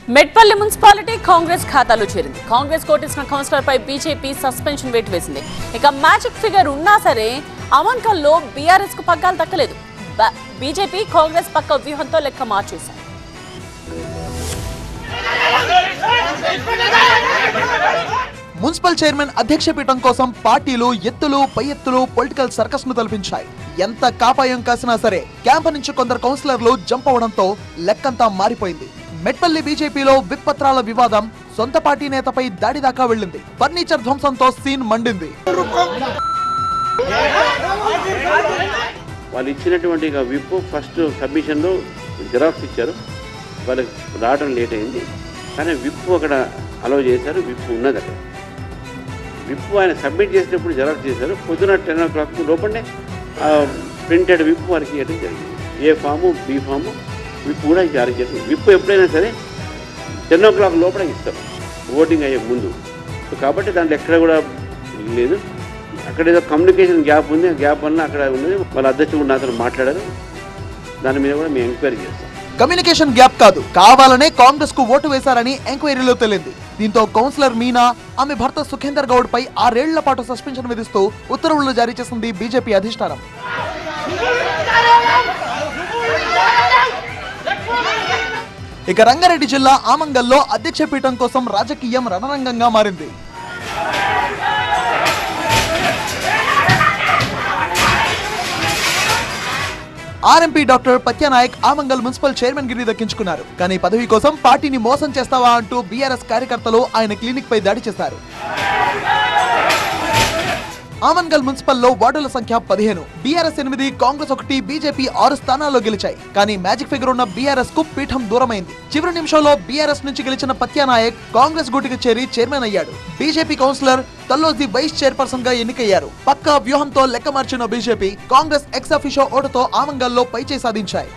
Metpally municipality Congress ఖాతాలో చేరింది. Congress కోటేసిన councillor పై BJP suspension వేటు వేసింది. ఇక మ్యాజిక్ ఫిగర్ ఉన్నా సరే అమంకల్లో బీఆర్ఎస్ కు పగ్గాలు దక్కలేదు. బీజేపీ కాంగ్రెస్ పక్క వ్యూహంతో లెక్క మార్చేశారు. మున్సిపల్ చైర్మన్ అధ్యక్ష పీఠం కోసం పార్టీలు ఎత్తులు పై ఎత్తులు పొలిటికల్ సర్కస్ ను తలపించాయి. ఎంత కాపాయం కాసినా సరే క్యాంప్ నుంచి కొందరు కౌన్సిలర్లు జంప్ అవడంతో లెక్కంతా మారిపోయింది. మెట్పల్లి బీజేపీలో విప్ పత్రాల వివాదం సొంత పార్టీ నేతపై దాడి దాకా వెళ్ళింది. ఫర్నిచర్ ధ్వంసంతో సీన్ మండింది. వాళ్ళు ఇచ్చినటువంటి విప్ ఫస్ట్ సబ్మిషన్లో జిరాక్స్ ఇచ్చారు. వాళ్ళకి రావడం లేట్ అయింది, కానీ విప్ అక్కడ అలౌ చేశారు. విప్ ఉన్నది అక్కడ. విప్ ఆయన సబ్మిట్ చేసినప్పుడు జిరాక్స్ చేశారు. పొద్దున 10 o'clock లోపలనే ప్రింటెడ్ విప్ వారికి ఇవ్వడం జరిగింది. ఏ ఫాము బి ఫాము విప్ కూడా జారీ చేస్తుంది. విప్ ఎప్పుడైనా సరే 10 o'clock లోపల ఇస్తారు, ఓటింగ్ అయ్యే ముందు. సో కాబట్టి దాంట్లో ఎక్కడ కూడా లేదు. అక్కడ ఏదో కమ్యూనికేషన్ గ్యాప్ ఉంది. ఆ గ్యాప్ వల్ల అక్కడ ఉన్నది. వాళ్ళ అధ్యక్షుడు నాతో మాట్లాడారు. దాని మీద కూడా మేము ఎంక్వైరీ చేస్తాం. కమ్యూనికేషన్ గ్యాప్ కాదు, కావాలనే కాంగ్రెస్ కు ఓటు వేశారని ఎంక్వైరీలో తేలింది. దీంతో కౌన్సిలర్ మీనా, ఆమె భర్త సుఖేందర్ గౌడ్ పై 6 ఏళ్ల పాటు సస్పెన్షన్ విధిస్తూ ఉత్తర్వులు జారీ చేసింది బీజేపీ అధిష్టానం. ఇక రంగారెడ్డి జిల్లా ఆమంగల్లో అధ్యక్ష పీఠం కోసం రాజకీయం రణరంగంగా మారింది. RMP doctor Patyanayak Amangal municipal chairman గిరి దక్కించుకున్నారు. కానీ పదవి కోసం పార్టీని మోసం చేస్తావా అంటూ బీఆర్ఎస్ కార్యకర్తలు ఆయన క్లినిక్ పై దాడి చేశారు. ఆమన్గల్ మున్సిపల్లో వార్డుల సంఖ్య 15, బీఆర్ఎస్ 8, కాంగ్రెస్ 1, బీజేపీ 6 స్థానాల్లో గెలిచాయి. కానీ మ్యాజిక్ ఫిగర్ ఉన్న బీఆర్ఎస్ కు పీఠం దూరమైంది. చివరి నిమిషంలో బీఆర్ఎస్ నుంచి గెలిచిన పత్యానాయక్ కాంగ్రెస్ గూటికి చేరి చైర్మన్ అయ్యాడు. బీజేపీ కౌన్సిలర్ తల్లోజీ వైస్ చైర్పర్సన్ గా ఎన్నికయ్యారు. పక్కా వ్యూహంతో లెక్క మార్చిన బీజేపీ కాంగ్రెస్ ఎక్స్ అఫిషియో ఓటుతో ఆమంగల్లో పైచేయి సాధించాయి.